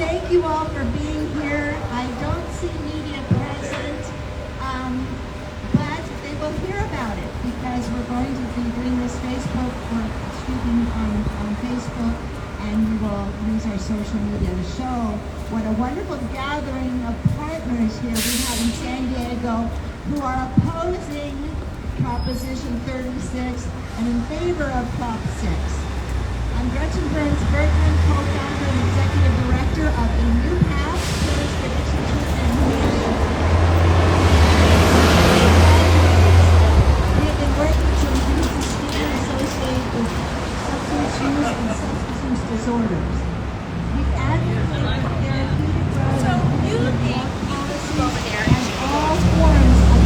thank you all for being here. I don't see media present, but they will hear about it because we're going to be doing this Facebook or speaking on Facebook, and we will use our social media to show what a wonderful gathering of partners here we have in San Diego who are opposing Proposition 36 and in favor of Prop 6. I'm Gretchen Burns Bergman, co-founder and executive director of A New Path, Pillars for Addiction Treatment and Healing. We have been working to reduce the stigma associated with substance use and substance use disorders. We advocate for therapeutic drugs and drug policies and all forms of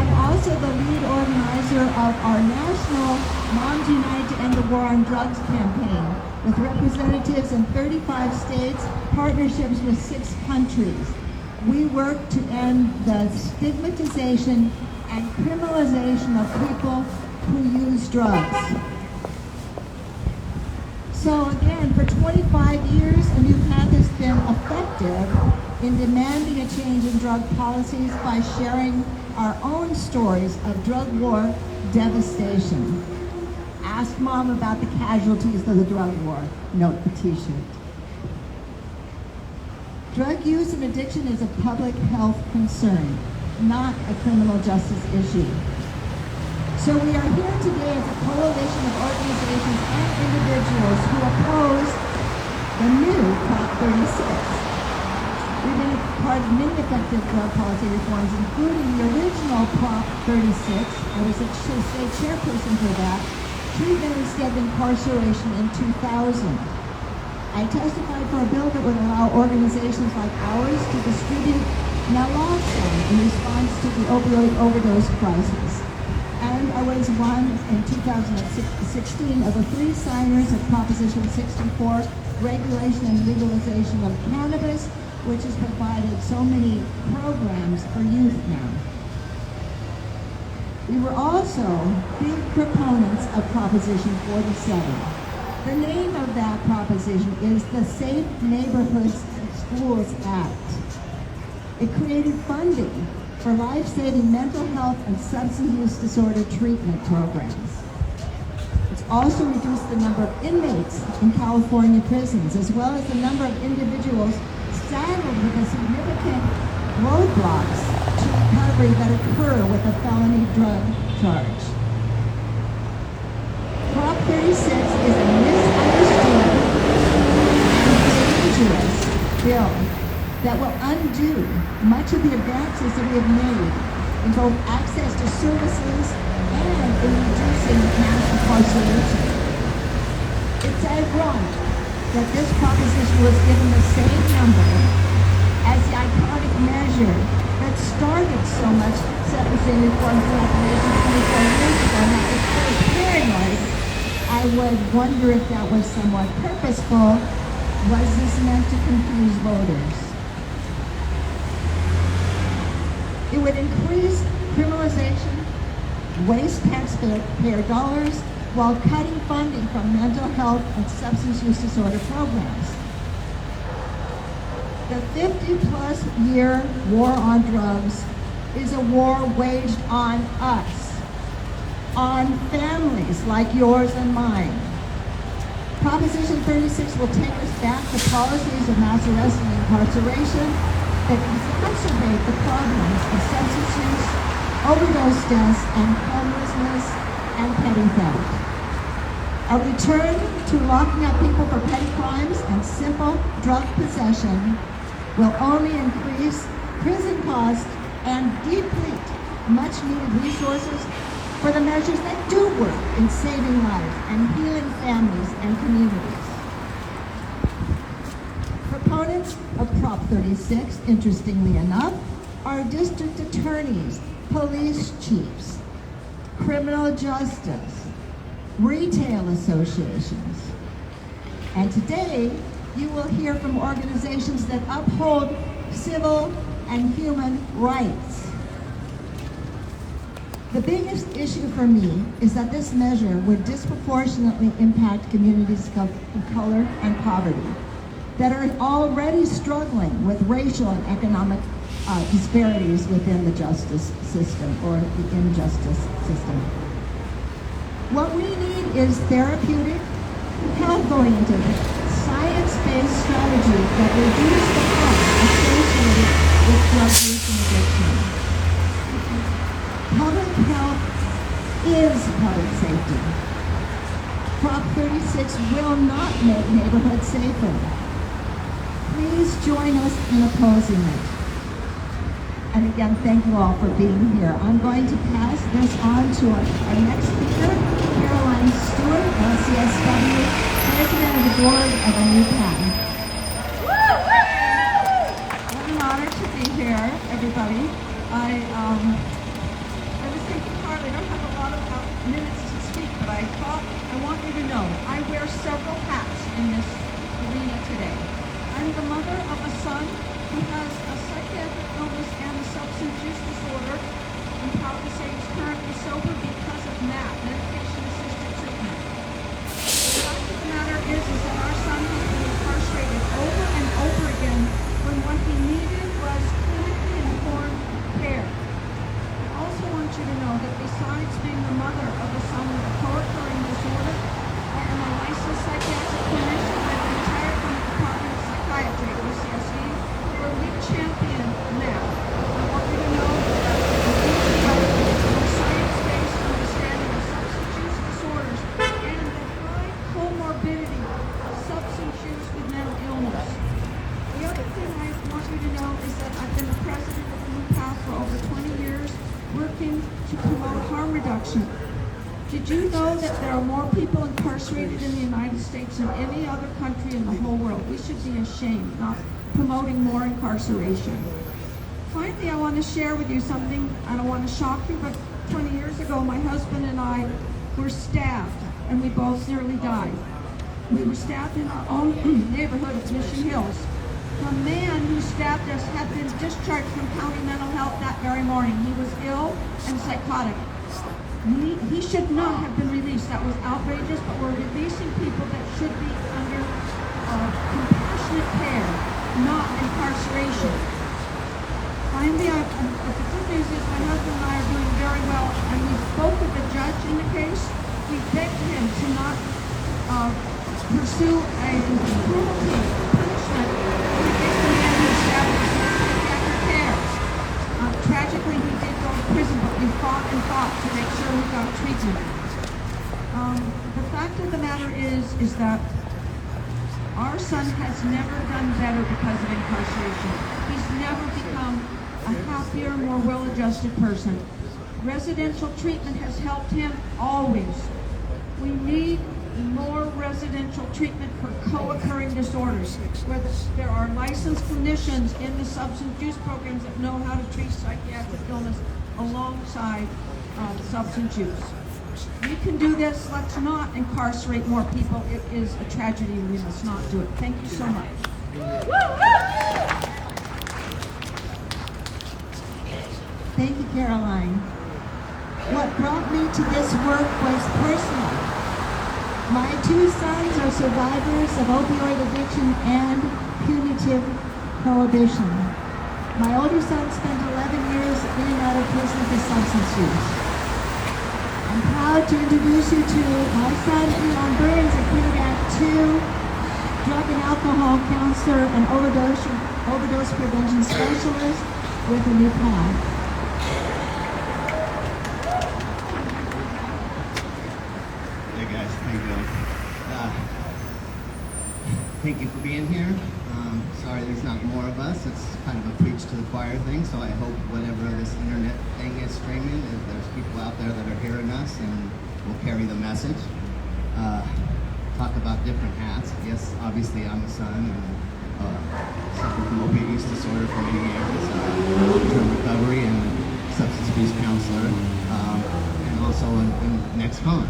I'm also the lead organizer of our national Moms Unite to End the War on Drugs campaign with representatives in 35 states, partnerships with 6 countries. We work to end the stigmatization and criminalization of people who use drugs. So again, for 25 years, A New Path has been effective in demanding a change in drug policies by sharing our own stories of drug war devastation. Ask Mom about the casualties of the drug war. Note the t-shirt. Drug use and addiction is a public health concern, not a criminal justice issue. So we are here today as a coalition of organizations and individuals who oppose the new Prop 36. We've been a part of many effective drug policy reforms, including the original Prop 36. I was a state chairperson for that. Treatment instead of incarceration in 2000. I testified for a bill that would allow organizations like ours to distribute naloxone in response to the opioid overdose crisis. And I was one in 2016 of the 3 signers of Proposition 64, regulation and legalization of cannabis, which has provided so many programs for youth now. We were also big proponents of Proposition 47. The name of that proposition is the Safe Neighborhoods Schools Act. It created funding for life-saving mental health and substance use disorder treatment programs. It's also reduced the number of inmates in California prisons, as well as the number of individuals saddled with the significant roadblocks to recovery that occur with a felony drug charge. Prop 36 is a misunderstood and dangerous bill that will undo much of the advances that we have made in both access to services and in reducing mass incarceration. It's ironic that this proposition was given the same number as the iconic measure that started so much sentencing reform throughout the nation 24 years ago. Now, it's very paranoid. I would wonder if that was somewhat purposeful. Was this meant to confuse voters? It would increase criminalization, waste taxpayer dollars, while cutting funding from mental health and substance use disorder programs. The 50-plus year war on drugs is a war waged on us, on families like yours and mine. Proposition 36 will take us back to policies of mass arrest and incarceration that exacerbate the problems of substance use, overdose deaths, and homelessness and petty theft. A return to locking up people for petty crimes and simple drug possession will only increase prison costs and deplete much-needed resources for the measures that do work in saving lives and healing families and communities. Proponents of Prop 36, interestingly enough, are district attorneys, police chiefs, criminal justice, retail associations. And today, you will hear from organizations that uphold civil and human rights. The biggest issue for me is that this measure would disproportionately impact communities of color and poverty that are already struggling with racial and economic disparities within the justice system or the injustice system. What we need is therapeutic, health-oriented, science-based strategy that reduce the harm associated with drug use and addiction. Public health is public safety. Prop 36 will not make neighborhoods safer. Please join us in opposing it. And again, thank you all for being here. I'm going to pass this on to our next speaker, Caroline Stewart, LCSW, President of the Board of A New Path. What an honor to be here, everybody. I was thinking hard. I don't have a lot of minutes to speak, but I thought I want you to know I wear several hats in this arena today. I'm the mother of a son who has a psychiatric illness and a substance use disorder. I'm proud to say he's currently sober because of MAT, medication-assisted treatment. The fact of the matter is that our son has been incarcerated over and over again when what he needed was clinically informed care. I also want you to know that besides being the mother of a son with a co-occurring disorder, I am a licensed psychiatric clinician. I've retired from the Department of Psychiatry at UCSD, where we champion MAT. I want you to know that we develop a science-based understanding of substance use disorders and the high comorbidity of substance use with mental illness. The other thing I want you to know is that I've been the president of the New Path for over 20 years, working to promote harm reduction. Did you know that there are more people incarcerated in the United States than any other country in the whole world? We should be ashamed, not promoting more incarceration. Finally, I want to share with you something. I don't want to shock you, but 20 years ago, my husband and I were stabbed, and we both nearly died. We were stabbed in our own neighborhood of Mission Hills. The man who stabbed us had been discharged from county mental health that very morning. He was ill and psychotic. He should not have been released. That was outrageous, but we're releasing people that should be under compassionate care, not incarceration. Finally, the good news is my husband and I are doing very well, and we spoke with the judge in the case. We begged him to not pursue a cruelty punishment against the man who established psychiatric care. Tragically, he did go to prison, but we fought and fought to make sure he got treatment. The fact of the matter is that our son has never done better because of incarceration. He's never become a happier, more well-adjusted person. Residential treatment has helped him always. We need more residential treatment for co-occurring disorders, where there are licensed clinicians in the substance use programs that know how to treat psychiatric illness alongside substance use. We can do this. Let's not incarcerate more people. It is a tragedy, and we must not do it. Thank you so much. Thank you, Caroline. What brought me to this work was personal. My two sons are survivors of opioid addiction and punitive prohibition. My older son spent 11 years in and out of prison for substance use. I'm proud to introduce you to my son, Elon Burns, a Clean Act 2, drug and alcohol counselor and overdose prevention specialist with A New Path. Thank you for being here. Sorry there's not more of us. It's kind of a preach to the choir thing, so I hope whatever this internet thing is streaming, if there's people out there that are hearing us and will carry the message. Talk about different hats. Yes, obviously I'm a son and suffered from opioid use disorder for many years, long-term recovery and substance abuse counselor, and also an ex-con.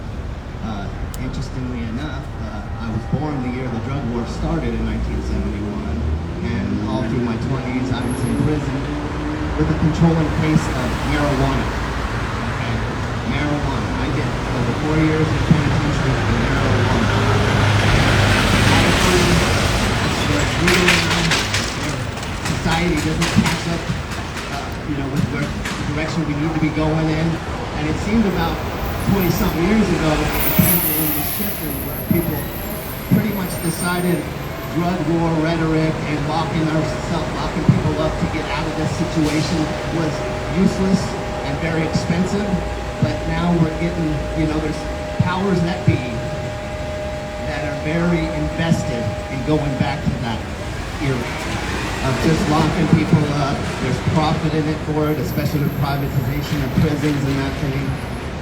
Interestingly enough, I was born the year the drug war started in 1971, and all through my 20s I was in prison with a controlling case of marijuana. Okay? 4 years in penitentiary for marijuana. California, where it's legalized, where society doesn't catch up, with where the direction we need to be going in. And it seemed about 20-something years ago, the pendulum was shifting where people pretty much decided drug war rhetoric and locking people up to get out of this situation was useless and very expensive. But now we're getting, there's powers that be that are very invested in going back to that era of just locking people up. There's profit in it for it, especially with privatization of prisons and that thing.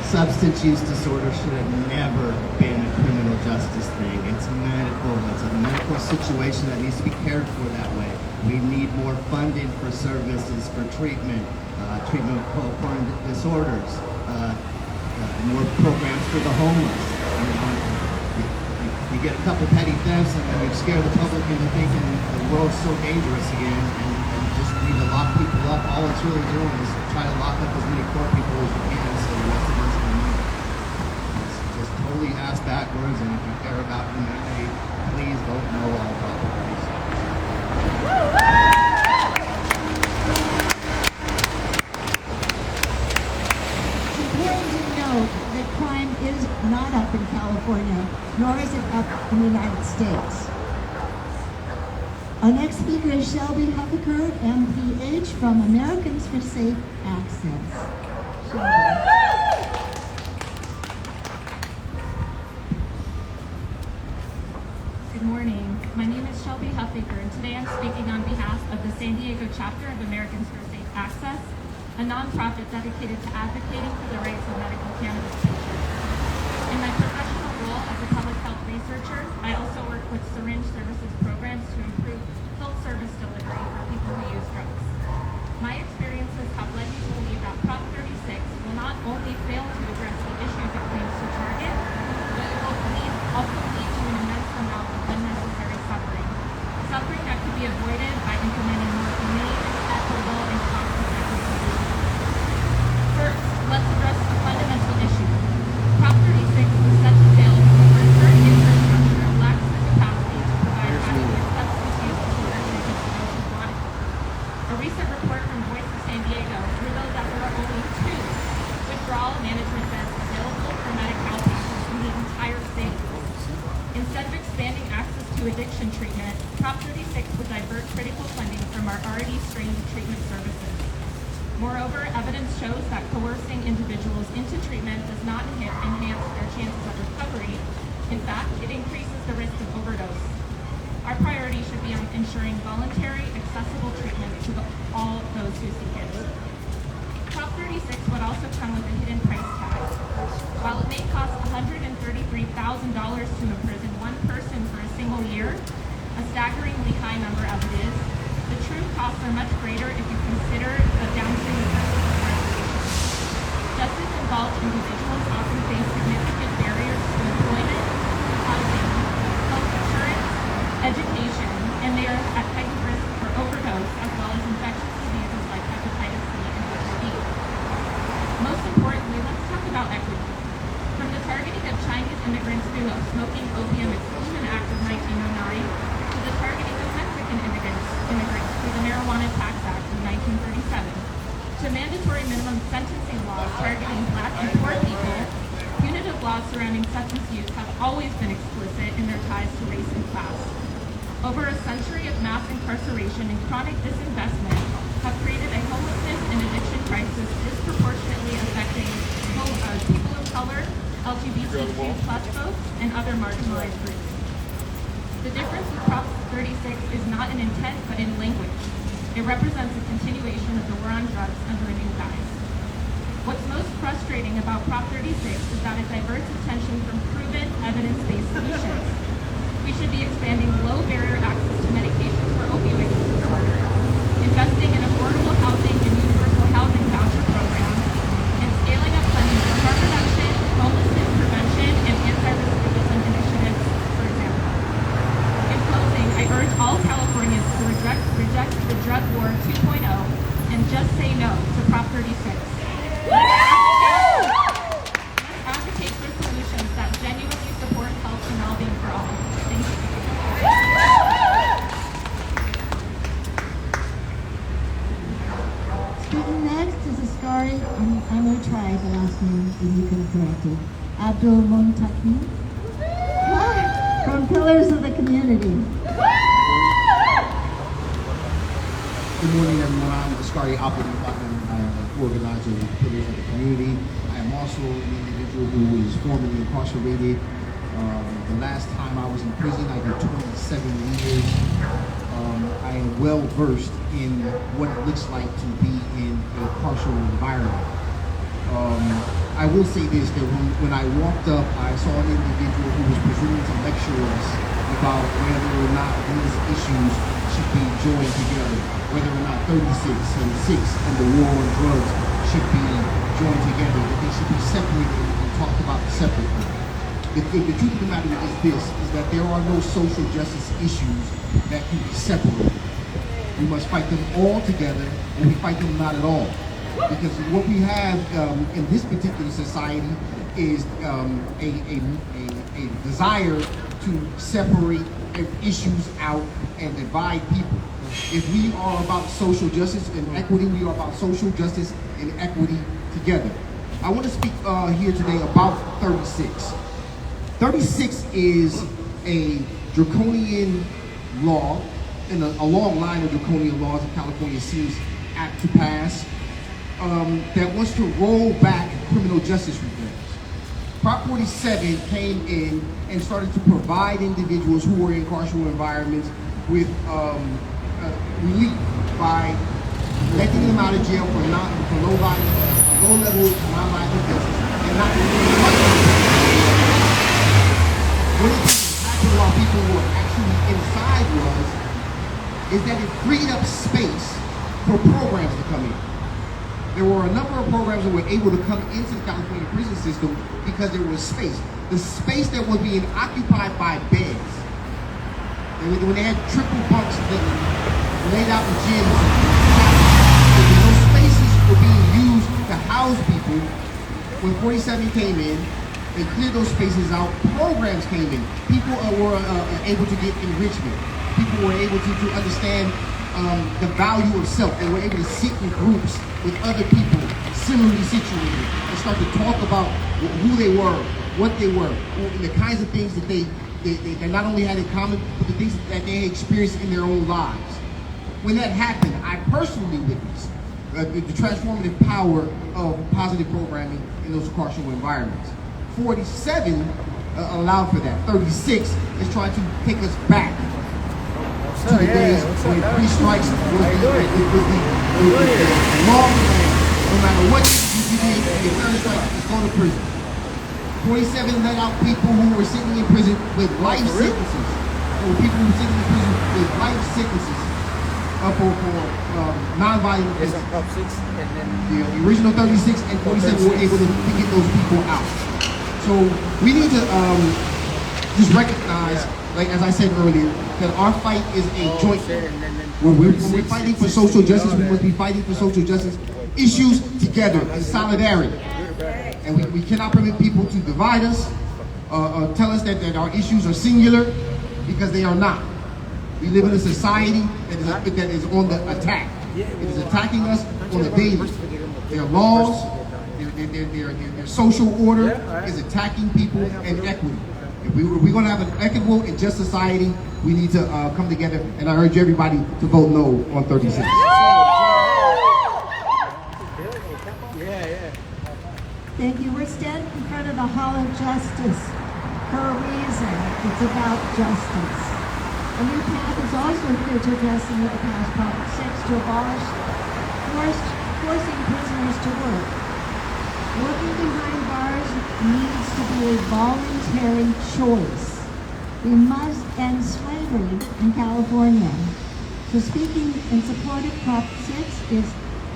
Substance use disorder should have never been a criminal justice thing. It's a medical situation that needs to be cared for that way. We need more funding for services, for treatment of co-occurring disorders, more programs for the homeless. You get a couple petty thefts and then you scare the public into thinking the world's so dangerous again and just need to lock people up. All it's really doing is try to lock up as many poor people as you can so the rest of us can live. It's just totally ass backwards, and if you care about humanity, please vote no on properties. It's important to note that crime is not up in California, nor is it up in the United States. Our next speaker is Shelby Huffaker, MPH, from Americans for Safe Access. Shelby. Good morning. My name is Shelby Huffaker, and today I'm speaking on behalf of the San Diego chapter of Americans for Safe Access, a nonprofit dedicated to advocating for the rights of medical cannabis patients. In my professional role as a public health researcher, I also work with syringe services programs to improve health service delivery for people who use drugs. My experiences have led me to believe that Prop 36 will not only fail to address the issues it claims to target, but it will also lead to an immense amount of unnecessary suffering. Suffering that could be avoided by implementing more humane, equitable, and cost-effective solutions. First, let's address a fundamental issue. Prop 36 was set to fail because our current infrastructure lacks the capacity to provide adequate substance use disorder treatment to those who want it. A recent report from Voice of San Diego revealed that there are only 2 withdrawal management beds available for Medi-Cal patients in the entire state. Instead of expanding access to addiction treatment, Prop 36 would divert critical funding from our already strained treatment services. Moreover, evidence shows that coercing individuals into treatment does not enhance their chances of recovery. In fact, it increases the risk of overdose. Our priority should be on ensuring voluntary, accessible treatment to all those who seek it. Prop 36 would also come with a hidden price tag. While it may cost $133,000 to imprison one person for a single year, a staggeringly high number as it is, the true costs are much greater if you consider the downstream effects of incarceration. Justice-involved individuals often face significant barriers to employment, housing, health insurance, education, and they are at heightened risk for overdose as well as infectious diseases like hepatitis C and HIV. Most importantly, let's talk about equity. From the targeting of Chinese immigrants through the Smoking Opium Exclusion Act of 1909 to the targeting of Mexican immigrants through the Marijuana Tax Act of 1937 to mandatory minimum sentencing laws targeting Black and poor people, punitive laws surrounding substance use have always been explicit in their ties to race and class. Over a century of mass incarceration and chronic disinvestment have created a homelessness and addiction crisis disproportionately affecting people of color, LGBTQ+ folks, and other marginalized groups. The difference with Prop 36 is not in intent, but in language. It represents a continuation of the war on drugs under a new guise. What's most frustrating about Prop 36 is that it diverts attention from proven, evidence-based solutions. We should be expanding low-barrier access to medications for opioid use disorder, investing in affordable housing and universal housing voucher programs, and scaling up funding for harm reduction, homelessness prevention, and anti-recidivism initiatives, for example. In closing, I urge all Californians to reject the drug war 2.0 and just say no to Prop 36. Let's advocate for solutions last name, and you can correct it. Abdul Muntaqi from Pillars of the Community. Good morning, everyone. I'm Askari Appleton. I am an organizer with Pillars of the Community. I am also an individual who is formerly incarcerated. The last time I was in prison, I did 27 years. I am well versed in what it looks like to be in a carceral environment. I will say this, that when I walked up, I saw an individual who was presuming to lecture us about whether or not these issues should be joined together, whether or not 36 and 6 and the war on drugs should be joined together, that they should be separated and talked about separately. The truth of the matter is this, is that there are no social justice issues that can be separated. We must fight them all together, and we fight them not at all. Because what we have in this particular society is a desire to separate issues out and divide people. If we are about social justice and equity, we are about social justice and equity together. I want to speak here today about 36. 36 is a draconian law, and a long line of draconian laws that California seems apt to pass, that wants to roll back criminal justice reforms. Prop 47 came in and started to provide individuals who were in carceral environments with relief by letting them out of jail for low-level non-violent offenses and not One of the things that happened while people were actually inside is that it freed up space for programs to come in. There were a number of programs that were able to come into the California prison system because there was space. The space that was being occupied by beds. When they had triple bunks that were laid out in gyms, those spaces were being used to house people. When 47 came in, they cleared those spaces out. Programs came in. People were able to get enrichment. People were able to understand the value of self. They were able to sit in groups with other people similarly situated and start to talk about who they were, what they were, and the kinds of things that they not only had in common, but the things that they had experienced in their own lives. When that happened, I personally witnessed the transformative power of positive programming in those carceral environments. 47 allowed for that. 36 is trying to take us back to the days when three strikes was the law. No matter what you did, your third strike is going to prison. 47 let out people who were sitting in prison with life sentences. There were people who were sitting in prison with life sentences for non-violent offenses. The original 36 and 47 were able to get those people out. So we need to just recognize, like as I said earlier, that our fight is a joint fight. When we're fighting for social justice, we must be fighting for social justice issues together in solidarity. And we cannot permit people to divide us, tell us that our issues are singular, because they are not. We live in a society that is on the attack. It is attacking us on the daily. Their laws, their social order is attacking people and equity. If we're going to have an equitable and just society, we need to come together, and I urge everybody to vote no on 36. Thank you. We're standing in front of the Hall of Justice for a reason. It's about justice. A new path is also here to address the need to pass Prop 6 to abolish forcing prisoners to work. Working behind bars needs to be a voluntary choice. We must end slavery in California. So speaking in support of Prop 6 is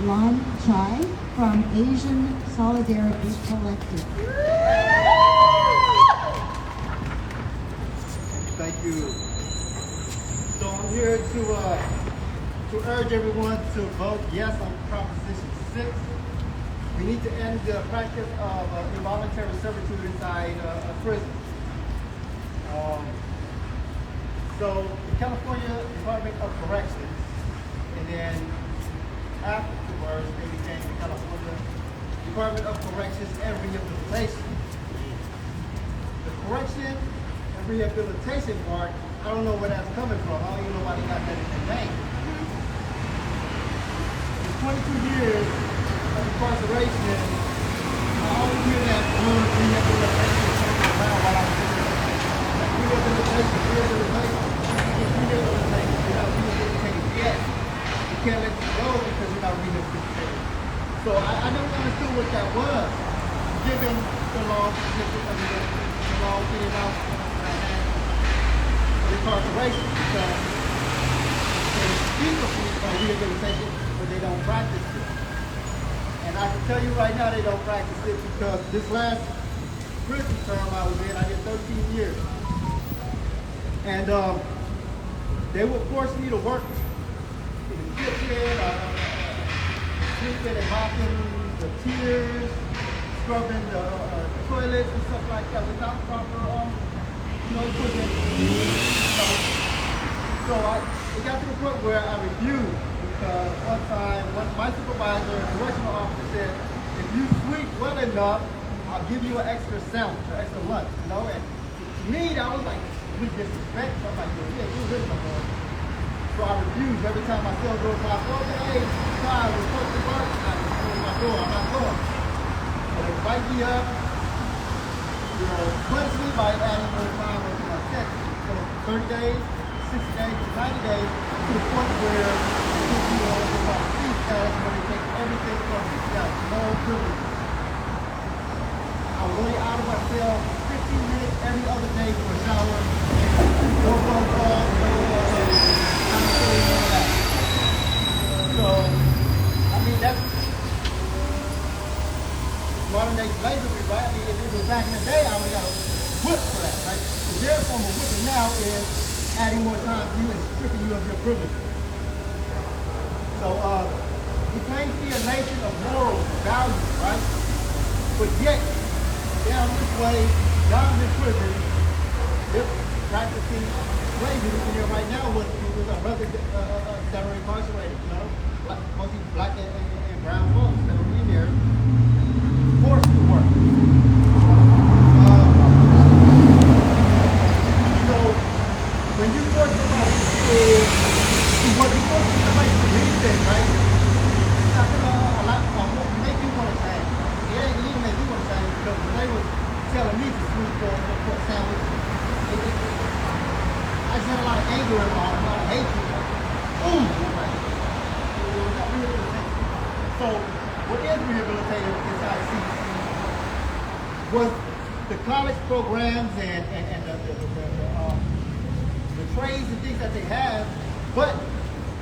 Lon Chai from Asian Solidarity Collective. Thank you. So I'm here to urge everyone to vote yes on Proposition 6. We need to end the practice of involuntary servitude inside a prison. So the California Department of Corrections, and then afterwards they became the California Department of Corrections and Rehabilitation. The correction and rehabilitation part, I don't know where that's coming from. I don't even know why they got that in their name. In 22 years of incarceration, I always hear that word rehabilitation coming around while I'm doing it. Rehabilitation. It's rehabilitation. You're not rehabilitated yet. You can't let you go because you're not rehabilitated. So I never understood what that was, given the law, the law being out of incarceration, because they speak of rehabilitation, but they don't practice it. And I can tell you right now, they don't practice it because this last prison term I was in, I did 13 years. And they would force me to work in the kitchen, sweeping and mopping the tiers, scrubbing the toilets and stuff like that without proper equipment. So it got to the point where I refused because one time my supervisor, the correctional officer, said, if you sweep well enough, I'll give you an extra sandwich, an extra lunch, you know? And to me, that was like disrespect. So I'm like, yeah, you this no more. So I refused. Every time my cell door knocked, okay, time, we're supposed to work, I just close my door, I'm not going. So they write me up, punish me by adding more time to my sentence. So 30 days, 60 days, 90 days, to the point where they put me on my seat status where they take everything from me. Got no privileges. I was only out of my cell 15 minutes every other day for a shower. No phone calls, so, I mean, that's modern day slavery, right? I mean, if it was back in the day, I would have got a whip for that, right? So their form of whipping now is adding more time to you and stripping you of your privilege. So, we claim to be a nation of morals and values, right? But yet, down this way, down this prison, they're practicing slavery in here right now with our brothers that are incarcerated, you know, mostly black and brown folks that are in there forced to work. So when you force somebody to work, you force somebody to read this, right? It's not gonna make you want to change. It ain't even make you want to change because when they was telling me to sweep for a sandwich, I just had a lot of anger involved, a lot of hatred. Boom! So, what is rehabilitative is I see was the college programs and the trades and things that they have, but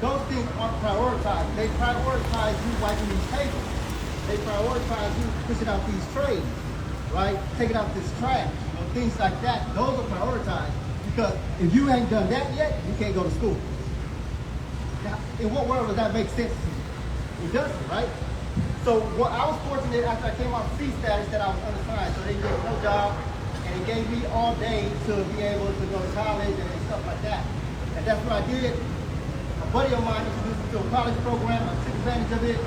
those things aren't prioritized. They prioritize you wiping these tables. They prioritize you pushing out these trays, right? Taking out this trash, you know, things like that. Those are prioritized. Because if you ain't done that yet, you can't go to school. Now, in what world does that make sense to you? It doesn't, right? So I was fortunate after I came off C status that I was unassigned, so they gave me no job, and it gave me all day to be able to go to college and stuff like that. And that's what I did. A buddy of mine introduced me to a college program. I took advantage of it.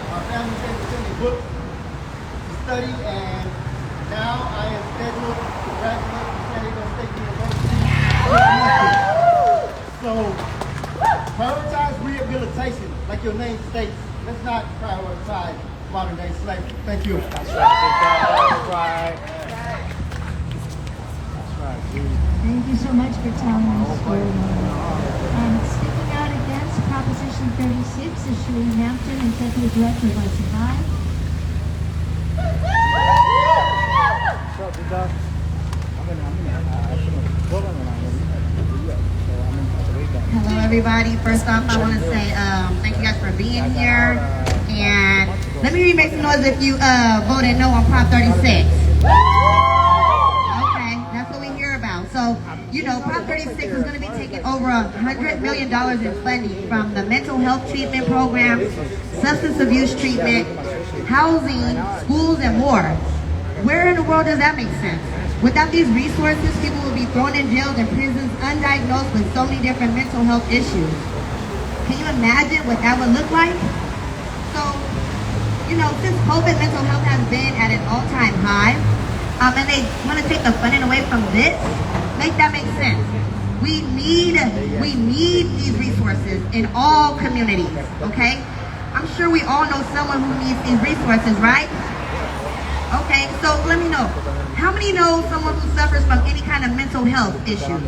My family sent me books to study, and now I am scheduled to graduate from San Diego State University. So, prioritize rehabilitation, like your name states. Let's not prioritize modern day slavery. Thank you. That's right. Thank you so much for telling us story. Speaking out against Proposition 36 is Shereen Hampton, Executive Director of ICI. Hello, everybody. First off, I want to say thank you guys for being here. And let me make some noise if you voted no on Prop 36. Okay, that's what we hear about. So, you know, Prop 36 is going to be taking over $100 million in funding from the mental health treatment programs, substance abuse treatment, housing, schools, and more. Where in the world does that make sense? Without these resources, people will be thrown in jails and prisons undiagnosed with so many different mental health issues. Can you imagine what that would look like? So, since COVID, mental health has been at an all-time high, and they want to take the funding away from this, make that make sense. We need these resources in all communities, okay? I'm sure we all know someone who needs these resources, right? Okay, so let me know. How many know someone who suffers from any kind of mental health issues?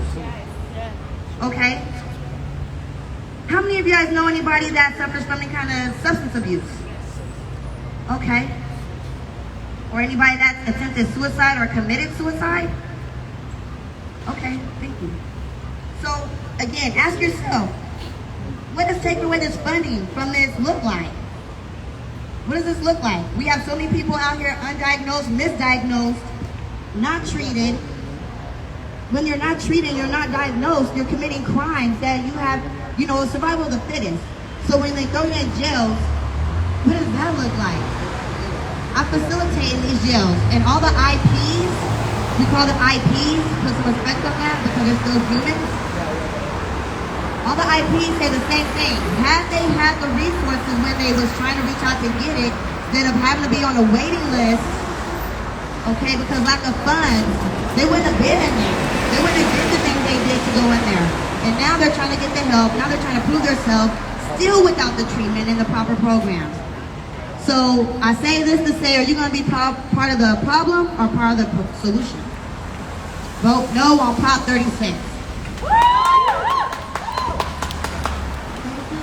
Okay. How many of you guys know anybody that suffers from any kind of substance abuse? Okay. Or anybody that's attempted suicide or committed suicide? Okay, thank you. So, again, ask yourself, what does taking away this funding from this look like? What does this look like? We have so many people out here undiagnosed, misdiagnosed, not treated. When you're not treated, you're not diagnosed, you're committing crimes that you have, survival of the fittest. So when they throw you in jails, what does that look like? I facilitate in these jails, and all the IPs, we call them IPs, put some respect on that because they're still humans. All the IPs say the same thing. Had they had the resources when they was trying to reach out to get it, instead of having to be on a waiting list, okay, because lack of funds, they wouldn't have been in there. They wouldn't have did the things they did to go in there. And now they're trying to get the help. Now they're trying to prove themselves, still without the treatment and the proper programs. So I say this to say, are you going to be part of the problem or part of the solution? Vote no on Prop 36.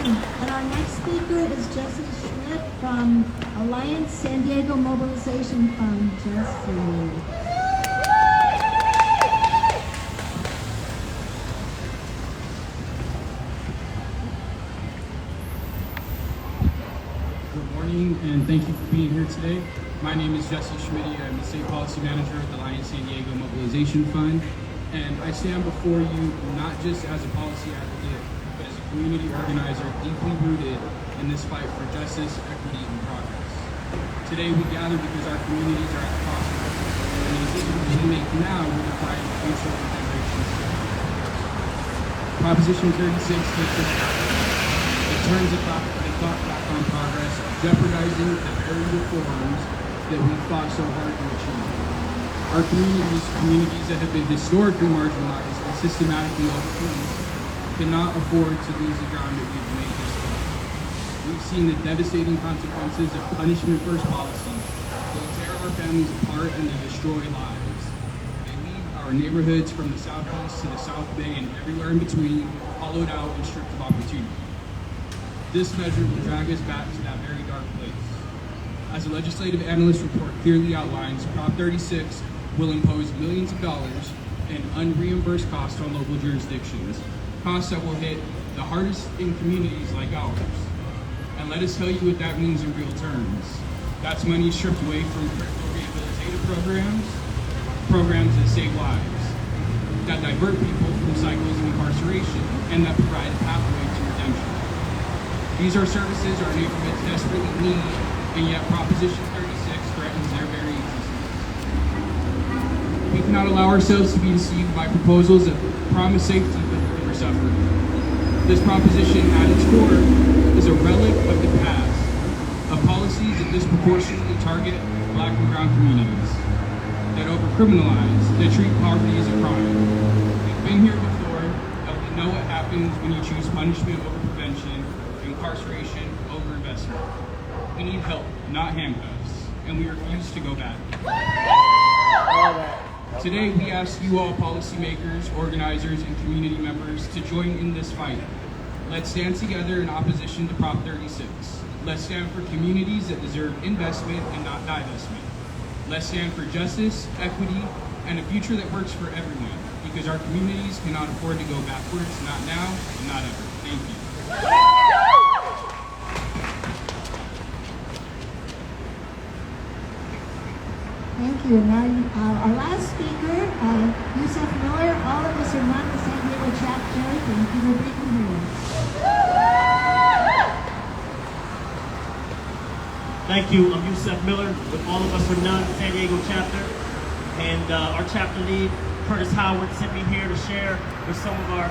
And our next speaker is Jesse Schmidt from Alliance San Diego Mobilization Fund. Jesse. Good morning, and thank you for being here today. My name is Jesse Schmidt. I'm the State Policy Manager at the Alliance San Diego Mobilization Fund, and I stand before you not just as a policy advocate, but as a community organizer deeply rooted in this fight for justice, equity, and progress. Today we gather because our communities are at the crossroads, and the decisions we make now will define the future of generations. Proposition 36 takes us back. It turns the thought back on progress, jeopardizing the very reforms that we fought so hard to achieve. Our communities that have been historically marginalized and systematically overlooked, cannot afford to lose the ground that we've made this far. We've seen the devastating consequences of punishment-first policies that tear our families apart and they destroy lives. They leave our neighborhoods from the southeast to the South Bay and everywhere in between, hollowed out and stripped of opportunity. This measure will drag us back to that very dark place. As a legislative analyst report clearly outlines, Prop 36 will impose millions of dollars in unreimbursed costs on local jurisdictions, costs that will hit the hardest in communities like ours. And let us tell you what that means in real terms. That's money stripped away from critical rehabilitative programs that save lives, that divert people from cycles of incarceration, and that provide a pathway to redemption. These are services our neighborhoods desperately need, and yet Proposition 36 threatens their very existence. We cannot allow ourselves to be deceived by proposals that promise safety but deliver suffering. This proposition, at its core, is a relic of the past, of policies that disproportionately target Black and brown communities, that overcriminalize, that treat poverty as a crime. We've been here before, and we know what happens when you choose punishment over prevention, incarceration over investment. We need help, not handcuffs, and we refuse to go back. Today, we ask you all policymakers, organizers, and community members to join in this fight. Let's stand together in opposition to Prop 36. Let's stand for communities that deserve investment and not divestment. Let's stand for justice, equity, and a future that works for everyone, because our communities cannot afford to go backwards, not now, and not ever. Thank you. Thank you. Now, our last speaker, Yusef Miller. All of us are not the San Diego chapter. Thank you for being here. Thank you. I'm Yusef Miller with All of Us Are None San Diego chapter. And our chapter lead, Curtis Howard, sent me here to share with some of our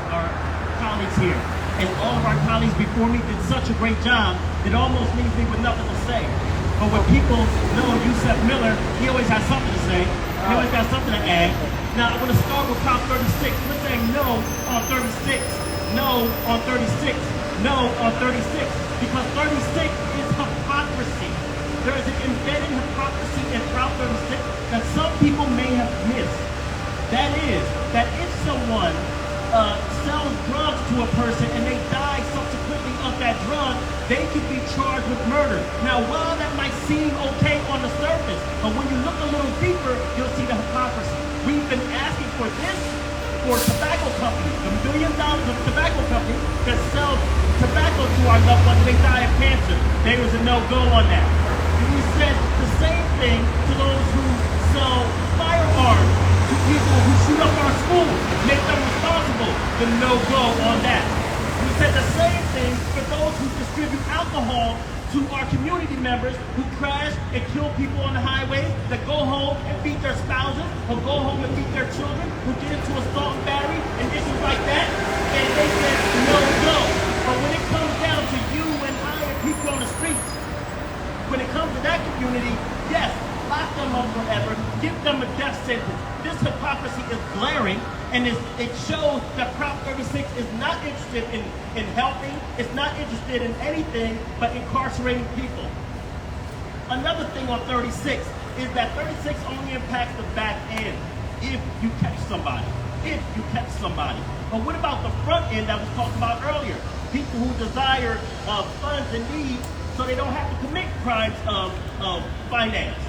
colleagues here. And all of our colleagues before me did such a great job that it almost leaves me with nothing to say. But when people know Yusef Miller, he always has something to say. He always got something to add. Now, I'm going to start with Prop 36. We're saying no on 36, no on 36, no on 36, because 36 is hypocrisy. There is an embedded hypocrisy in Prop 36 that some people may have missed. That is, that if someone sells drugs to a person and they die subsequently of that drug, they could be charged with murder. Now, while that might seem okay on the surface, but when you look a little deeper, you'll see the hypocrisy. We've been asking for this for tobacco companies, the $1 billion of tobacco companies that sell tobacco to our loved ones and they die of cancer. There was a no-go on that. And we said the same thing to those who sell firearms to people who shoot up our schools, make them responsible. The no-go on that. We said the same thing for those who distribute alcohol to our community members who crash and kill people on the highways, that go home and beat their spouses, or go home and beat their children, who get into assault and battery and issues like that, and they said no-go. But when it comes down to you and I and people on the streets, when it comes to that community, yes, lock them up forever, give them a death sentence. This hypocrisy is glaring, and it shows that Prop 36 is not interested in helping, it's not interested in anything but incarcerating people. Another thing on 36 is that 36 only impacts the back end if you catch somebody. If you catch somebody. But what about the front end that was talked about earlier? People who desire funds and needs so they don't have to commit crimes of finance.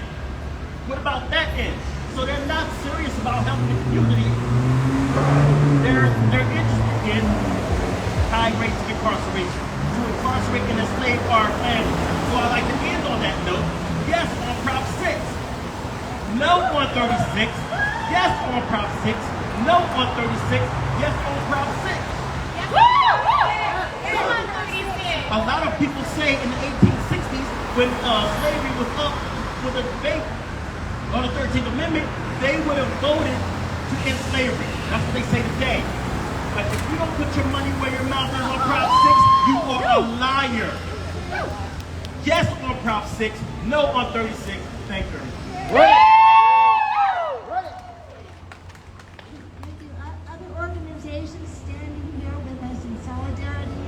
What about that end? So they're not serious about helping the community. They're interested in high rates of incarceration, to incarcerate and enslave our families. So I'd like to end on that note. Yes on Prop 6. No on 36. Yes on Prop 6. No on 36. Yes on Prop 6. A lot of people say in the 1860s, when slavery was up for the debate on the 13th Amendment, they would have voted to end slavery. That's what they say today. But if you don't put your money where your mouth is on Prop 6, you are a liar. Yes on Prop 6, no on 36. Thank you. Thank you. Other organizations standing here with us in solidarity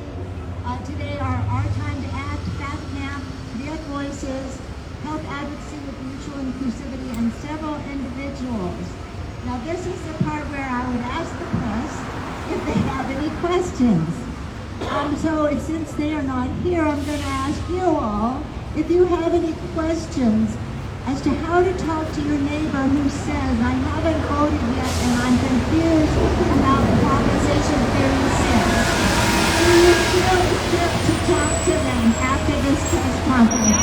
today are Our Time to Act, FatMap, Their Voices, Health Advocacy with Mutual Inclusivity, and several individuals. Now this is the part where I would ask the press if they have any questions. So since they are not here, I'm going to ask you all if you have any questions as to how to talk to your neighbor who says, I haven't voted yet and I'm confused about Proposition 36. Do you feel equipped to talk to them after this press conference?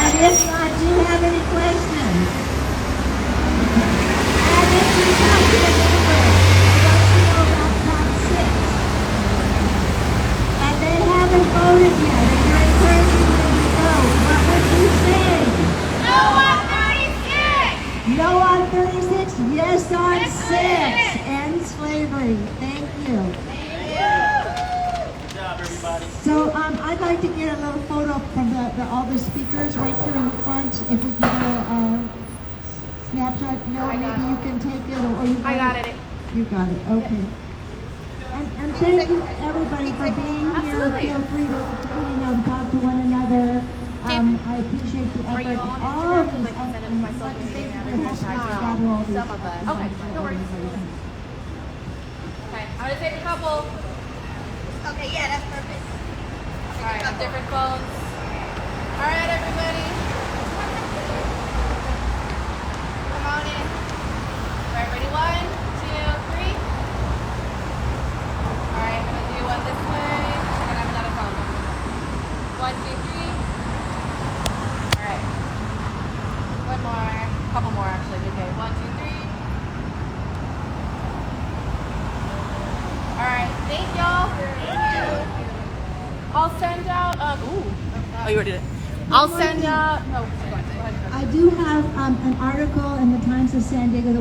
And if not, do you have any questions? And if you talk to your neighbor, what you know about Prop 6? And they haven't voted yet, and you're encouraging them to vote. What would you say? No on 36! No on 36, yes on 6. End slavery. Thank you. Good job, everybody. So I'd like to get a little photo from all the speakers right here in the front. If we get a snapshot, no, maybe you can take it, or you got it. You got it. Okay. And thank you everybody for being here. Feel free to talk to one another. I appreciate the effort. All of these. Some of us. Okay, no worries. Okay, I'm gonna take a couple. Okay, yeah, that's perfect. Alright, on different phones. Alright, everybody. Come on in. Alright, ready? 1, 2, 3. Alright, I'm gonna do one this way. And then I have another phone. 1, 2, 3. Alright. One more. A couple more, actually. Okay, 1, 2, 3. Alright, thank y'all. I'll send out, oh, you already did it. I'll send out, oh, go ahead. I do have an article in the Times of San Diego that